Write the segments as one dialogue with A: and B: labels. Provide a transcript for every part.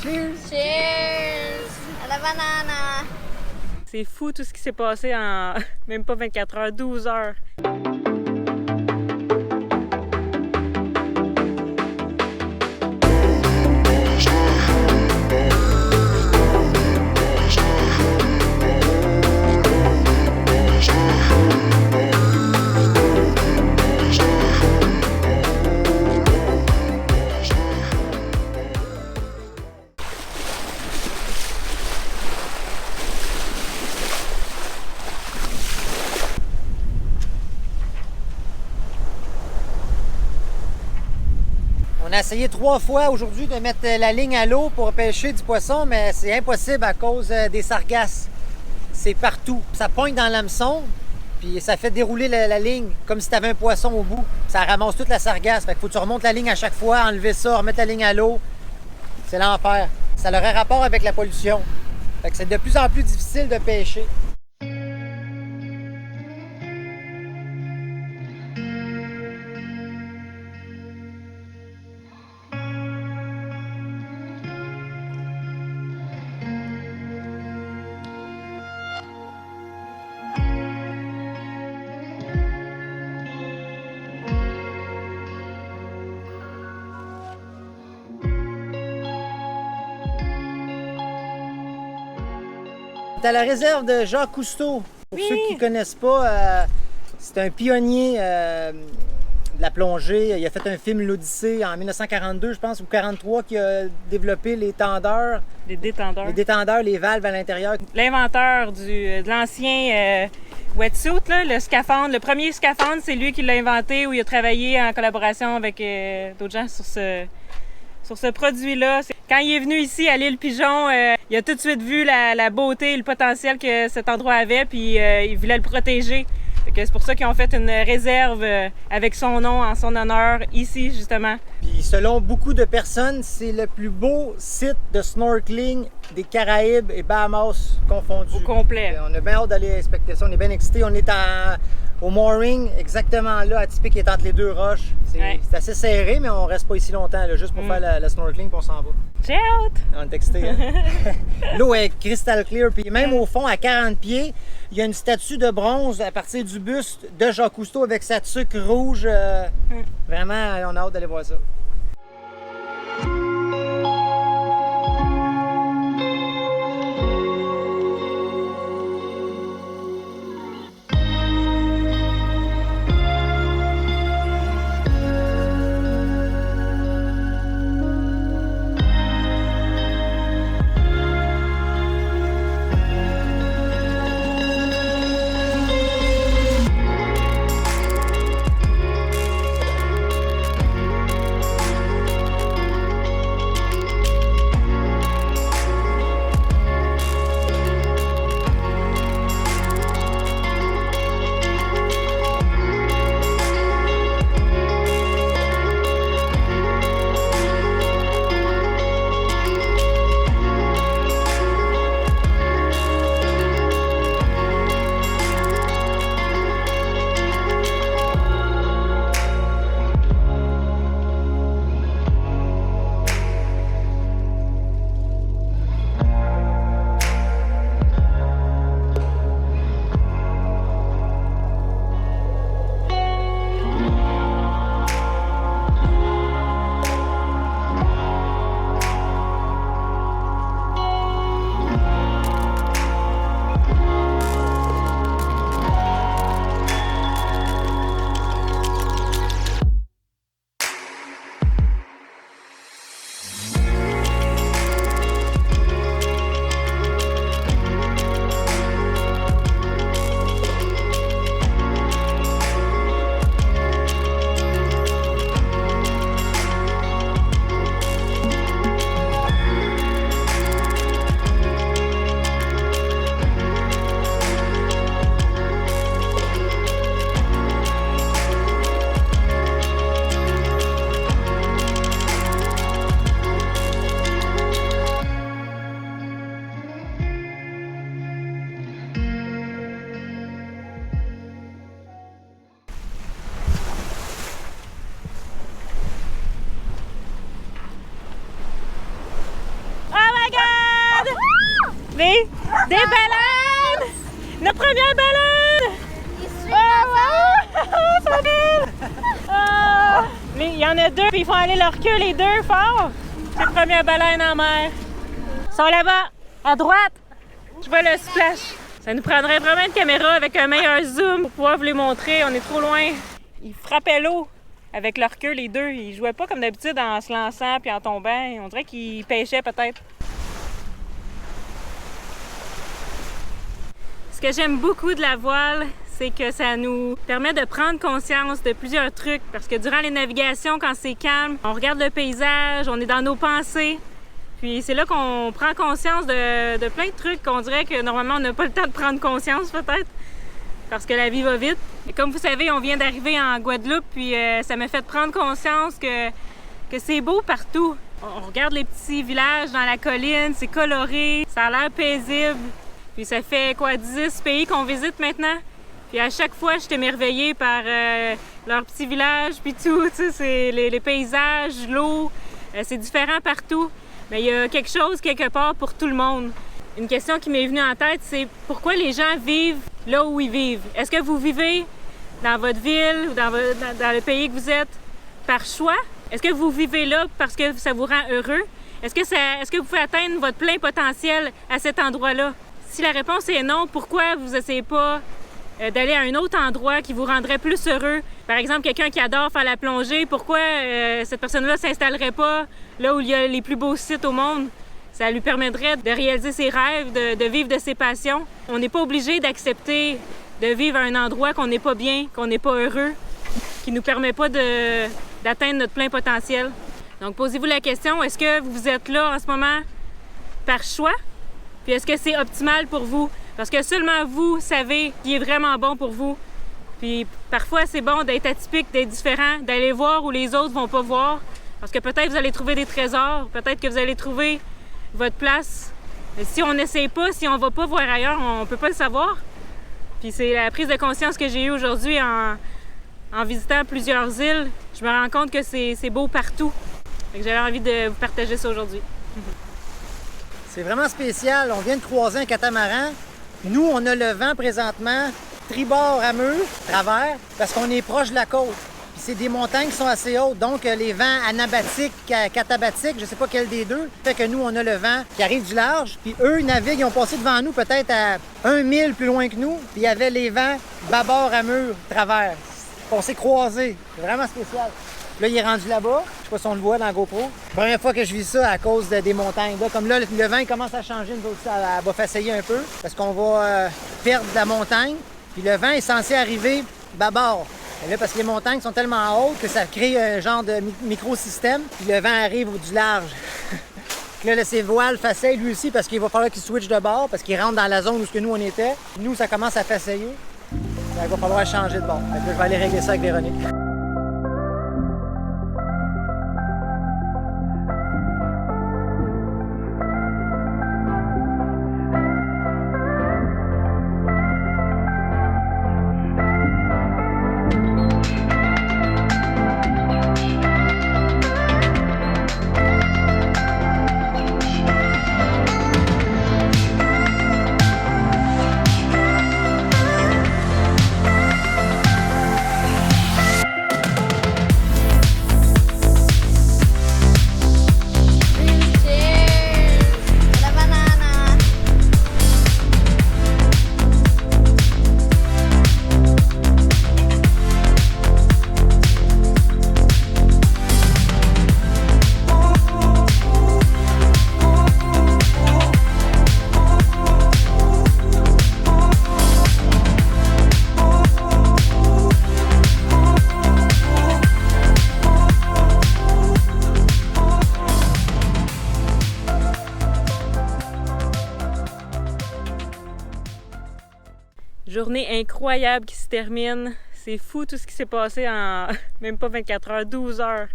A: Cheers!
B: Cheers! À la banana!
C: C'est fou tout ce qui s'est passé en même pas 24 heures, 12 heures.
A: On a essayé 3 fois aujourd'hui de mettre la ligne à l'eau pour pêcher du poisson, mais c'est impossible à cause des sargasses. C'est partout. Ça pointe dans l'hameçon, puis ça fait dérouler la ligne comme si tu avais un poisson au bout. Ça ramasse toute la sargasse. Fait qu'il faut que tu remontes la ligne à chaque fois, enlever ça, remettre la ligne à l'eau. C'est l'enfer. Ça aurait rapport avec la pollution. Fait que c'est de plus en plus difficile de pêcher. C'est à la réserve de Jacques Cousteau. Pour ceux qui ne connaissent pas, c'est un pionnier de la plongée. Il a fait un film L'Odyssée en 1942, je pense, ou 43, qui a développé les tendeurs.
C: Les détendeurs.
A: Les détendeurs, les valves à l'intérieur.
C: L'inventeur de l'ancien wetsuit, là, le scaphandre, le premier scaphandre, c'est lui qui l'a inventé, où il a travaillé en collaboration avec d'autres gens sur ce produit-là. Quand il est venu ici à l'île Pigeon, il a tout de suite vu la beauté et le potentiel que cet endroit avait, puis il voulait le protéger. C'est pour ça qu'ils ont fait une réserve avec son nom, en son honneur, ici, justement.
A: Puis selon beaucoup de personnes, c'est le plus beau site de snorkeling des Caraïbes et Bahamas confondus.
C: Au complet.
A: On a bien hâte d'aller inspecter ça, on est bien excités. On est au mooring, exactement là, atypique, qui est entre les deux roches. C'est assez serré, mais on reste pas ici longtemps, là, juste pour faire le snorkeling, puis on s'en va.
C: J'ai hâte!
A: On est excités, hein? L'eau est crystal clear, puis même au fond, à 40 pieds, il y a une statue de bronze à partir du buste de Jacques Cousteau avec sa tuque rouge. Vraiment, on a hâte d'aller voir ça.
C: Des baleines! Notre première baleine!
B: Ils suivent
C: Ça va! Mais il y en a deux, puis ils font aller leur queue les deux fort. C'est la première baleine en mer. Ils sont là-bas, à droite. Je vois le splash. Ça nous prendrait vraiment une caméra avec un meilleur zoom pour pouvoir vous les montrer. On est trop loin. Ils frappaient l'eau avec leur queue, les deux. Ils jouaient pas comme d'habitude en se lançant puis en tombant. On dirait qu'ils pêchaient peut-être. Ce que j'aime beaucoup de la voile, c'est que ça nous permet de prendre conscience de plusieurs trucs. Parce que durant les navigations, quand c'est calme, on regarde le paysage, on est dans nos pensées. Puis c'est là qu'on prend conscience de plein de trucs qu'on dirait que normalement on n'a pas le temps de prendre conscience peut-être. Parce que la vie va vite. Et comme vous savez, on vient d'arriver en Guadeloupe, puis ça m'a fait prendre conscience que c'est beau partout. On regarde les petits villages dans la colline, c'est coloré, ça a l'air paisible. Puis ça fait 10 pays qu'on visite maintenant. Puis à chaque fois, je suis émerveillée par leurs petits villages, puis tout, tu sais, c'est les paysages, l'eau, c'est différent partout. Mais il y a quelque chose quelque part pour tout le monde. Une question qui m'est venue en tête, c'est pourquoi les gens vivent là où ils vivent? Est-ce que vous vivez dans votre ville ou dans le pays que vous êtes par choix? Est-ce que vous vivez là parce que ça vous rend heureux? Est-ce que vous pouvez atteindre votre plein potentiel à cet endroit-là? Si la réponse est non, pourquoi vous n'essayez pas d'aller à un autre endroit qui vous rendrait plus heureux? Par exemple, quelqu'un qui adore faire la plongée, pourquoi cette personne-là ne s'installerait pas là où il y a les plus beaux sites au monde? Ça lui permettrait de réaliser ses rêves, de vivre de ses passions. On n'est pas obligé d'accepter de vivre à un endroit qu'on n'est pas bien, qu'on n'est pas heureux, qui ne nous permet pas d'atteindre notre plein potentiel. Donc, posez-vous la question, est-ce que vous êtes là en ce moment par choix? Puis est-ce que c'est optimal pour vous? Parce que seulement vous savez ce qui est vraiment bon pour vous. Puis parfois, c'est bon d'être atypique, d'être différent, d'aller voir où les autres vont pas voir. Parce que peut-être vous allez trouver des trésors, peut-être que vous allez trouver votre place. Mais si on n'essaye pas, si on va pas voir ailleurs, on peut pas le savoir. Puis c'est la prise de conscience que j'ai eue aujourd'hui en visitant plusieurs îles. Je me rends compte que c'est beau partout. Fait que j'avais envie de vous partager ça aujourd'hui.
A: C'est vraiment spécial. On vient de croiser un catamaran. Nous, on a le vent présentement, tribord à mur, travers, parce qu'on est proche de la côte. Puis c'est des montagnes qui sont assez hautes, donc les vents anabatiques, catabatiques, je ne sais pas quel des deux, fait que nous, on a le vent qui arrive du large, puis eux, ils naviguent, ils ont passé devant nous peut-être à 1 mille plus loin que nous, puis il y avait les vents bâbord à mur, travers. On s'est croisés. C'est vraiment spécial. Là, il est rendu là-bas. Je sais pas si on le voit dans la GoPro. Première fois que je vis ça à cause des montagnes. Là, comme là, le vent il commence à changer. Nous autres, ça va faceiller un peu parce qu'on va perdre la montagne. Puis le vent est censé arriver bâbord. Et là, parce que les montagnes sont tellement hautes que ça crée un genre de microsystème. Puis le vent arrive du large. Là, ses voiles faceillent lui aussi parce qu'il va falloir qu'il switch de bord parce qu'il rentre dans la zone où nous, on était. Puis nous, ça commence à faceiller. Il va falloir changer de bord. Là, je vais aller régler ça avec Véronique.
C: Journée incroyable qui se termine. C'est fou tout ce qui s'est passé en même pas 24 heures, 12 heures.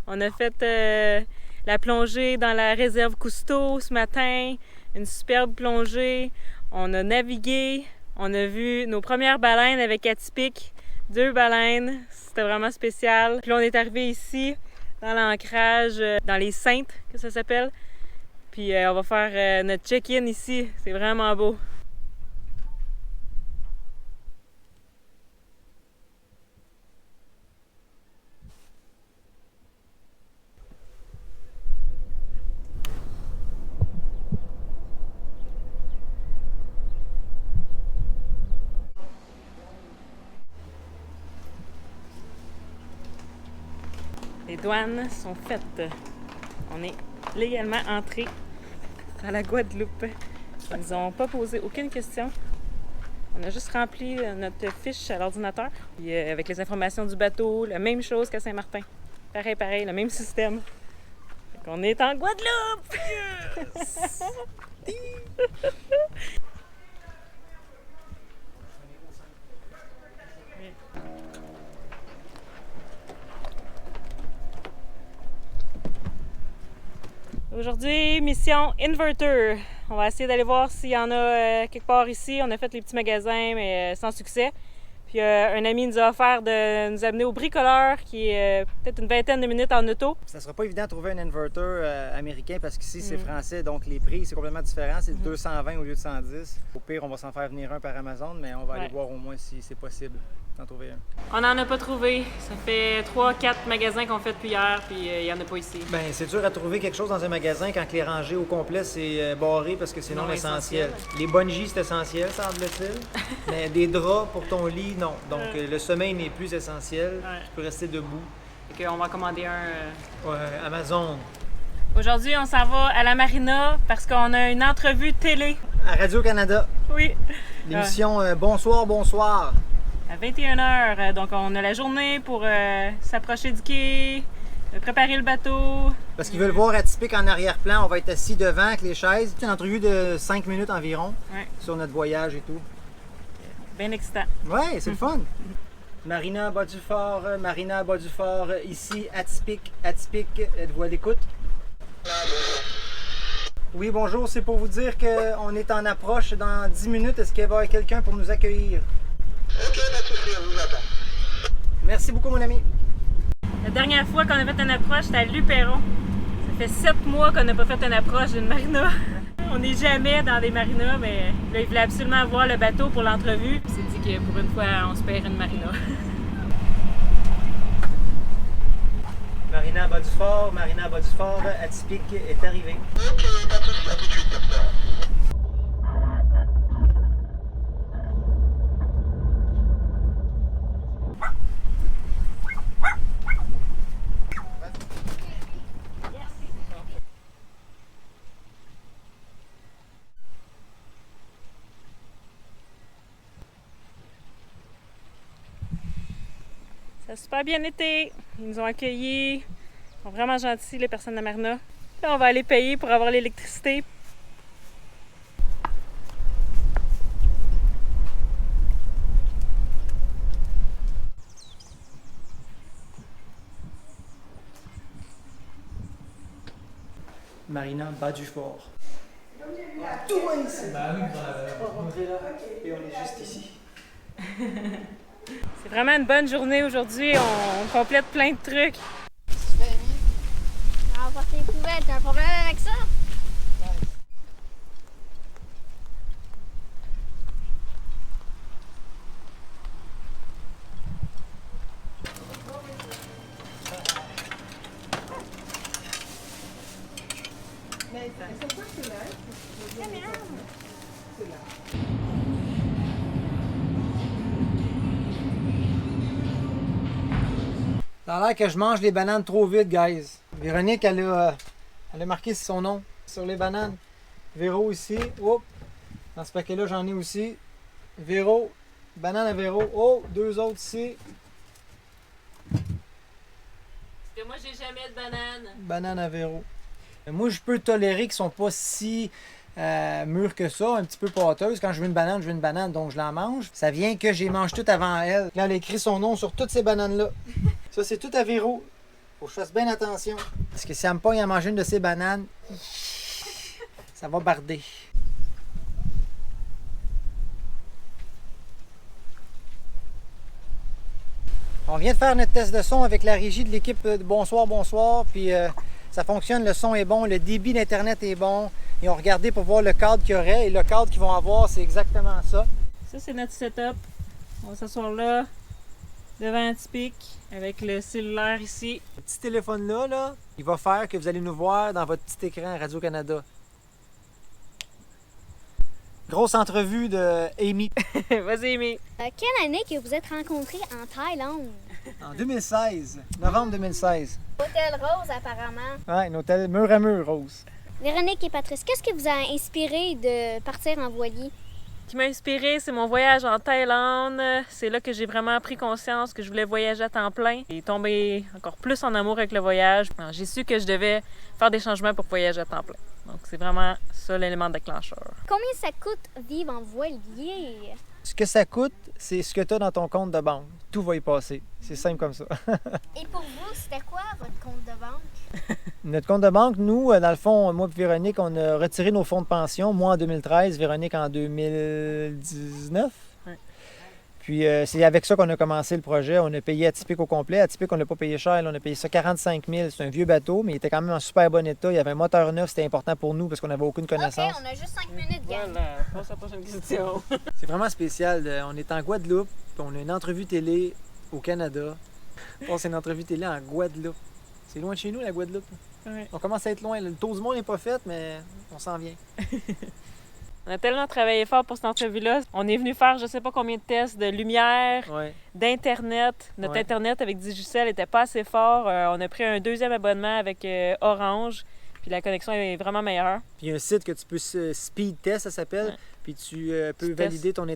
C: On a fait la plongée dans la réserve Cousteau ce matin, une superbe plongée. On a navigué, on a vu nos premières baleines avec Atypique, 2 baleines. C'était vraiment spécial. Puis là, on est arrivé ici, dans l'ancrage, dans les Saintes, que ça s'appelle. Puis on va faire notre check-in ici. C'est vraiment beau. Les douanes sont faites. On est légalement entré à la Guadeloupe. Ils nous ont pas posé aucune question. On a juste rempli notre fiche à l'ordinateur. Puis avec les informations du bateau, la même chose qu'à Saint-Martin. Pareil, le même système. Fait qu'on est en Guadeloupe! Yes! Aujourd'hui, mission inverter. On va essayer d'aller voir s'il y en a quelque part ici. On a fait les petits magasins, mais sans succès. Puis un ami nous a offert de nous amener au bricoleur, qui est peut-être une vingtaine de minutes en auto.
A: Ça sera pas évident de trouver un inverter américain parce qu'ici c'est français, donc les prix c'est complètement différent. C'est 220 au lieu de 110. Au pire, on va s'en faire venir un par Amazon, mais on va aller voir au moins si c'est possible d'en trouver un.
C: On n'en a pas trouvé. Ça fait 3-4 magasins qu'on fait depuis hier, puis il n'y en a pas ici.
A: Ben c'est dur à trouver quelque chose dans un magasin quand les rangées au complet c'est barré parce que c'est non essentiel. Les bungees c'est essentiel, semble-t-il. Mais des draps pour ton lit, non. Donc le sommeil n'est plus essentiel. Tu peux rester debout.
C: Fait qu'on va commander un...
A: Amazon.
C: Aujourd'hui, on s'en va à la marina parce qu'on a une entrevue télé.
A: À Radio-Canada.
C: Oui.
A: L'émission Bonsoir, bonsoir.
C: À 21h. Donc, on a la journée pour s'approcher du quai, préparer le bateau.
A: Parce qu'ils veulent voir Atypique en arrière-plan. On va être assis devant avec les chaises. C'est une entrevue de 5 minutes environ sur notre voyage et tout.
C: Bien excitant.
A: Ouais, c'est le fun. Marina Bas-du-Fort, Marina Bas-du-Fort, ici Atypique. Atypique, êtes-vous à l'écoute? Oui, bonjour, c'est pour vous dire qu'on est en approche dans 10 minutes. Est-ce qu'il va y avoir quelqu'un pour nous accueillir?
D: Ok, pas de souci, on vous attend.
A: Merci beaucoup, mon ami.
C: La dernière fois qu'on a fait une approche, c'était à Luperon. Ça fait 7 mois qu'on n'a pas fait une approche d'une marina. On n'est jamais dans des marinas, mais là, il voulait absolument voir le bateau pour l'entrevue. Il s'est dit que pour une fois, on se paierait une marina.
A: Marina Bas-du-Fort, Atypique est arrivé.
D: Ok, pas de souci, à tout de suite, docteur.
C: Ça a super bien été. Ils nous ont accueillis. Ils sont vraiment gentils, les personnes de la marina. Là, on va aller payer pour avoir l'électricité.
A: Marina Bas-du-Fort. Tout ici. Bah oui, on va rentrer là et on est juste ici.
C: C'est vraiment une bonne journée aujourd'hui. On complète plein de trucs.
B: On va porter les poubelles, t'as un problème avec ça?
A: Ça a l'air que je mange les bananes trop vite, guys. Véronique, elle a marqué son nom sur les bananes. Véro ici. Oh, dans ce paquet-là, j'en ai aussi. Véro, banane à Véro. Oh, 2 autres ici.
C: Parce que moi, j'ai jamais de banane.
A: Banane à Véro. Moi, je peux tolérer qu'ils sont pas si mûrs que ça, un petit peu pâteuses. Quand je veux une banane, donc je la mange. Ça vient que j'y mange toutes avant elle. Là, elle a écrit son nom sur toutes ces bananes-là. Ça, c'est tout à Véro. Faut que je fasse bien attention. Parce que si elle me pogne à manger une de ces bananes, ça va barder. On vient de faire notre test de son avec la régie de l'équipe de Bonsoir, bonsoir. Puis Ça fonctionne, le son est bon, le débit d'Internet est bon. Ils ont regardé pour voir le cadre qu'il y aurait et le cadre qu'ils vont avoir, c'est exactement ça.
C: Ça, c'est notre setup. On va s'asseoir là, devant Atypique, avec le cellulaire ici.
A: Ce petit téléphone-là, là, il va faire que vous allez nous voir dans votre petit écran Radio-Canada. Grosse entrevue de Amy.
C: Vas-y, Amy.
B: Quelle année que vous êtes rencontrés en Thaïlande?
A: En 2016, novembre 2016.
B: Hôtel Rose, apparemment.
A: Ouais, un hôtel mur à mur rose.
B: Véronique et Patrice, qu'est-ce qui vous a inspiré de partir en voilier?
C: Ce qui m'a inspiré, c'est mon voyage en Thaïlande. C'est là que j'ai vraiment pris conscience que je voulais voyager à temps plein. J'ai tombé encore plus en amour avec le voyage. Alors, j'ai su que je devais faire des changements pour voyager à temps plein. Donc, c'est vraiment ça l'élément déclencheur.
B: Combien ça coûte vivre en voilier?
A: Ce que ça coûte, c'est ce que tu as dans ton compte de banque. Tout va y passer. C'est simple comme ça.
B: Et pour vous, c'était quoi votre compte de banque?
A: Notre compte de banque, nous, dans le fond, moi et Véronique, on a retiré nos fonds de pension. Moi en 2013, Véronique en 2019.
C: Ouais.
A: Puis c'est avec ça qu'on a commencé le projet. On a payé Atypique au complet. Atypique, on l'a pas payé cher. Là, on a payé ça 45 000. C'est un vieux bateau, mais il était quand même en super bon état. Il y avait un moteur neuf. C'était important pour nous parce qu'on n'avait aucune connaissance.
B: OK, on a juste 5 minutes, gang.
C: Voilà, passe à la prochaine question.
A: C'est vraiment spécial. On est en Guadeloupe, puis on a une entrevue télé au Canada. On c'est une entrevue télé en Guadeloupe. C'est loin de chez nous, la Guadeloupe.
C: Ouais.
A: On commence à être loin. Le tour du monde n'est pas fait, mais on s'en vient.
C: On a tellement travaillé fort pour cette entrevue-là. On est venu faire je sais pas combien de tests de lumière,
A: Ouais.
C: d'Internet. Notre
A: Ouais.
C: Internet avec Digicel n'était pas assez fort. On a pris un deuxième abonnement avec Orange. Puis la connexion est vraiment meilleure.
A: Puis il y a un site que tu peux speed test, ça s'appelle.
C: Ouais.
A: Puis tu peux
C: Tu
A: valider ton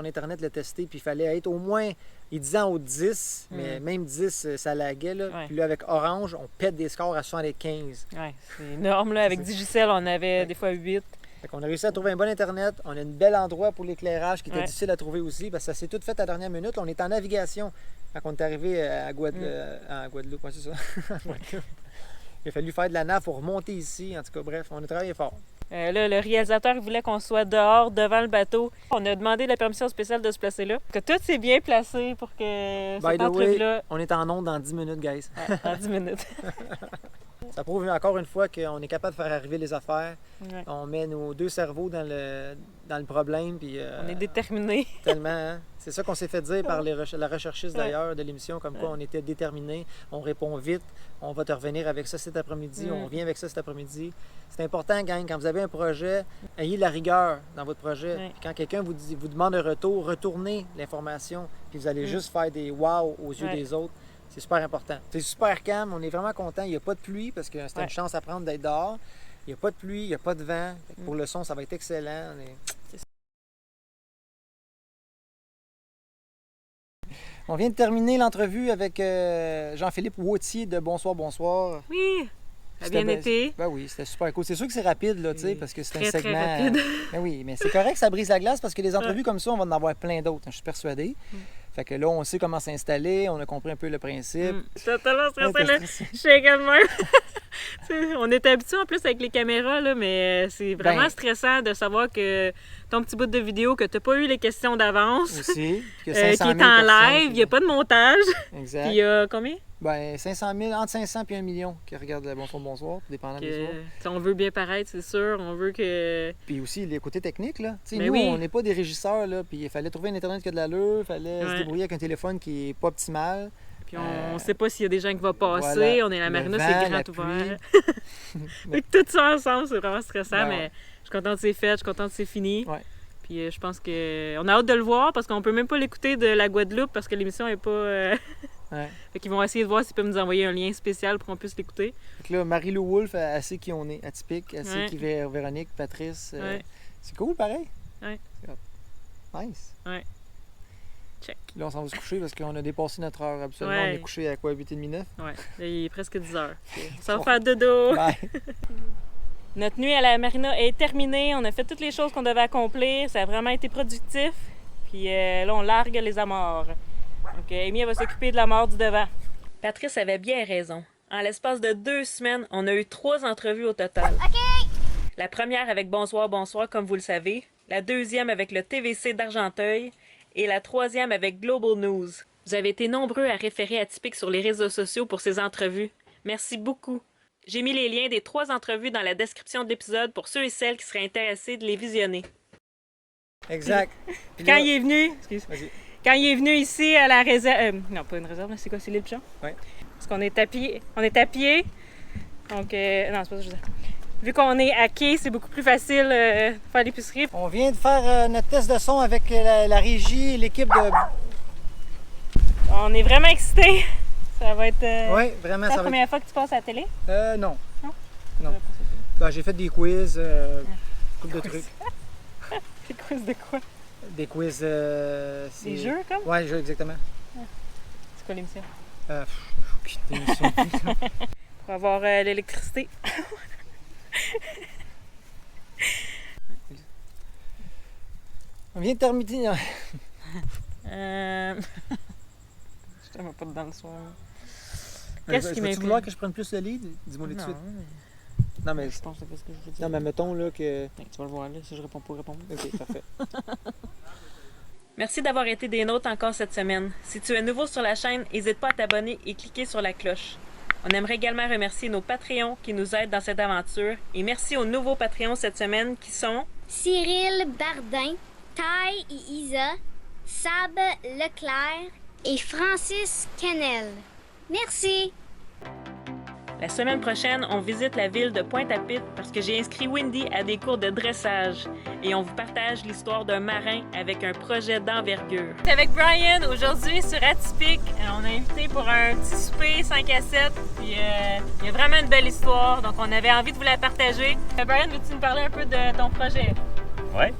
A: Internet, le tester. Puis il fallait être au moins, il disait en haut de 10, mais même 10, ça laguait. Là.
C: Ouais.
A: Puis là, avec Orange, on pète des scores à 75.
C: Ouais, c'est énorme. Là. Avec Digicel, on avait des fois 8.
A: Fait qu'on a réussi à trouver un bon Internet. On a un bel endroit pour l'éclairage qui était
C: Ouais.
A: difficile à trouver aussi parce que ça s'est tout fait à la dernière minute. On est en navigation quand on est arrivé à Guadeloupe. Ouais, c'est ça. À Guadeloupe. Il a fallu faire de la nave pour remonter ici. En tout cas, bref, on a travaillé fort.
C: Là, le réalisateur voulait qu'on soit dehors, devant le bateau. On a demandé la permission spéciale de se placer là. Que tout s'est bien placé pour que
A: By
C: cette
A: the way,
C: entrevue-là...
A: on est en onde dans 10 minutes, guys.
C: Ouais, en 10 minutes.
A: Ça prouve encore une fois qu'on est capable de faire arriver les affaires.
C: Ouais.
A: On met nos deux cerveaux dans le problème. Puis,
C: On est déterminés.
A: tellement, hein? C'est ça qu'on s'est fait dire par la recherchiste
C: Ouais.
A: d'ailleurs de l'émission, comme quoi on était déterminés, on répond vite, on va te revenir avec ça cet après-midi, on revient avec ça cet après-midi. C'est important, gang, quand vous avez un projet, ayez de la rigueur dans votre projet.
C: Ouais.
A: Puis quand quelqu'un vous demande un retour, retournez l'information, puis vous allez juste faire des wow aux yeux
C: Ouais.
A: des autres. C'est super important. C'est super calme, on est vraiment content. Il n'y a pas de pluie parce que c'était
C: Ouais.
A: une chance à prendre d'être dehors. Il n'y a pas de pluie, il n'y a pas de vent. Fait que pour le son, ça va être excellent. On vient de terminer l'entrevue avec Jean-Philippe Wautier de Bonsoir, bonsoir.
C: Oui, ça a bien
A: C'était-
C: été.
A: Ben oui, c'était super cool. C'est sûr que c'est rapide, là, tu sais,
C: Oui,
A: parce que c'est
C: très,
A: un
C: très
A: segment.
C: rapide.
A: Ben oui, mais c'est correct, ça brise la glace parce que les entrevues comme ça, on va en avoir plein d'autres, hein, je suis persuadé. Fait que là, on sait comment s'installer, on a compris un peu le principe.
C: J'étais tellement stressée,
A: Ouais,
C: là.
A: t'es stressée.
C: Je suis également. On est habitué en plus avec les caméras, là, mais c'est vraiment
A: Ben-
C: stressant de savoir que ton petit bout de vidéo, que tu n'as pas eu les questions d'avance,
A: Aussi. que
C: qui est
A: 500 000
C: en
A: personnes
C: live, il
A: qui-
C: n'y a pas de montage.
A: Exact.
C: Puis il y a combien?
A: Ben, 500 000, entre 500 et 1 million qui regardent le Bonsoir, bonsoir, dépendant des soirs.
C: Que, on veut bien paraître, c'est sûr. On veut que.
A: Puis aussi, les côtés techniques, là. Tu sais,
C: Ben
A: nous,
C: oui.
A: on n'est pas des régisseurs, là. Puis il fallait trouver un Internet qui a de l'allure, il fallait se
C: Ouais.
A: débrouiller avec un téléphone qui est pas optimal.
C: Puis on ne sait pas s'il y a des gens qui vont passer.
A: voilà.
C: On est à la
A: Le
C: marina,
A: vent,
C: c'est
A: la
C: grand ouvert.
A: pluie.
C: Fait que tout ça ensemble, c'est vraiment stressant,
A: Ben
C: mais
A: ouais.
C: je suis contente que c'est fait, je suis contente que c'est fini.
A: Ouais.
C: Puis je pense que on a hâte de le voir parce qu'on peut même pas l'écouter de la Guadeloupe parce que l'émission est pas.
A: Ouais.
C: Fait qu'ils vont essayer de voir s'ils peuvent nous envoyer un lien spécial pour qu'on puisse l'écouter.
A: Fait que là, Marie-Lou Wolfe, elle sait qui on est, atypique, elle sait
C: Ouais.
A: qui est Véronique, Patrice.
C: Ouais.
A: C'est cool, pareil.
C: Ouais.
A: C'est hot. Nice.
C: Check.
A: Là, on s'en va se coucher parce qu'on a dépassé notre heure absolument.
C: Ouais.
A: On est couché à quoi, 8h30, 9?
C: Ouais. Là, il est presque 10 heures. Ça va faire dodo.
A: Bye.
C: Notre nuit à la marina est terminée. On a fait toutes les choses qu'on devait accomplir. Ça a vraiment été productif. Puis là, on largue les amarres. Donc, Amy, elle va s'occuper de la mort du devant. Patrice avait bien raison. En l'espace de 2 semaines, on a eu 3 entrevues au total. La première avec Bonsoir, bonsoir, comme vous le savez. La deuxième avec le TVC d'Argenteuil. Et la troisième avec Global News. Vous avez été nombreux à référer Atypique sur les réseaux sociaux pour ces entrevues. Merci beaucoup. J'ai mis les liens des 3 entrevues dans la description de l'épisode pour ceux et celles qui seraient intéressés de les visionner.
A: Exact.
C: Puis quand il est venu,
A: Vas-y.
C: quand il est venu ici à la réserve, non pas une réserve, là, c'est quoi, c'est l'île Pigeon?
A: Oui.
C: Parce qu'on est à pied, donc non c'est pas ça que je veux dire. Vu qu'on est à quai, c'est beaucoup plus facile de faire l'épicerie.
A: On vient de faire notre test de son avec la régie et l'équipe de...
C: On est vraiment excités. Ça va être
A: Oui, vraiment,
C: la
A: ça va
C: première fois que tu passes à la télé?
A: être... Non.
C: Non?
A: Non. Ben, j'ai fait des quiz, couple de trucs.
C: Des quiz de quoi?
A: Des quiz...
C: Des jeux comme?
A: Oui, des jeux, exactement.
C: C'est quoi l'émission?
A: Aucune émission.
C: Pour avoir l'électricité.
A: On vient de terminer...
C: Je t'aime pas dedans le soir. Qu'est-ce qui
A: Vas-tu
C: m'implique?
A: vouloir que je prenne plus le lead? Dis-moi tout de suite. Non, mais...
C: Je pense que c'est ce que je veux dire.
A: Non, mais mettons là que...
C: Ben, tu vas le voir là, si je réponds pas, répondre.
A: Ok, parfait.
C: Merci d'avoir été des nôtres encore cette semaine. Si tu es nouveau sur la chaîne, n'hésite pas à t'abonner et cliquer sur la cloche. On aimerait également remercier nos Patreons qui nous aident dans cette aventure. Et merci aux nouveaux Patreons cette semaine qui sont...
B: Cyril Bardin, Tai et Isa, Sab Leclerc et Francis Canel. Merci!
C: La semaine prochaine, on visite la ville de Pointe-à-Pitre parce que j'ai inscrit Wendy à des cours de dressage. Et on vous partage l'histoire d'un marin avec un projet d'envergure. C'est avec Brian aujourd'hui sur Atypique. On a invité pour un petit souper 5 à 7. Puis il y a vraiment une belle histoire, donc on avait envie de vous la partager. Brian, veux-tu nous parler un peu de ton projet?
E: Ouais.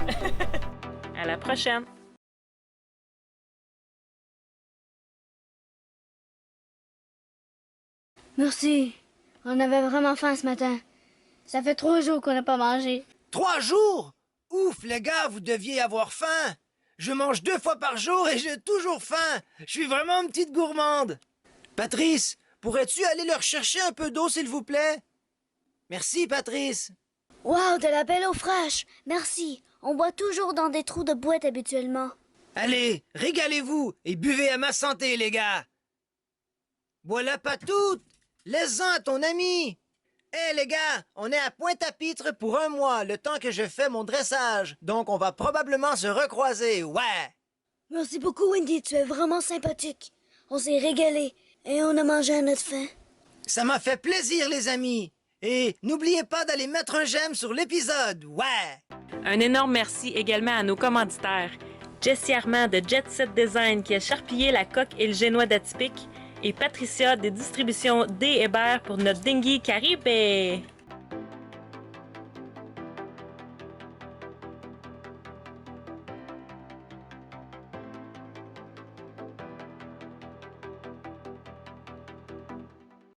C: À la prochaine!
B: Merci. On avait vraiment faim ce matin. Ça fait 3 jours qu'on n'a pas mangé.
F: 3 jours? Ouf, les gars, vous deviez avoir faim. Je mange 2 fois par jour et j'ai toujours faim. Je suis vraiment une petite gourmande. Patrice, pourrais-tu aller leur chercher un peu d'eau, s'il vous plaît? Merci, Patrice.
B: Wow, de la belle eau fraîche. Merci. On boit toujours dans des trous de boîte habituellement.
F: Allez, régalez-vous et buvez à ma santé, les gars. Voilà pas tout. Laisse-en à ton ami. Hé, les gars, on est à Pointe-à-Pitre pour 1 mois, le temps que je fais mon dressage. Donc, on va probablement se recroiser, ouais.
B: Merci beaucoup, Wendy. Tu es vraiment sympathique. On s'est régalé et on a mangé à notre faim.
F: Ça m'a fait plaisir, les amis. Et n'oubliez pas d'aller mettre un j'aime sur l'épisode, ouais.
C: Un énorme merci également à nos commanditaires. Jessie Armand de Jet Set Design qui a charpillé la coque et le génois d'Atypique et Patricia des distributions D. Hébert pour notre dinghy Caribe.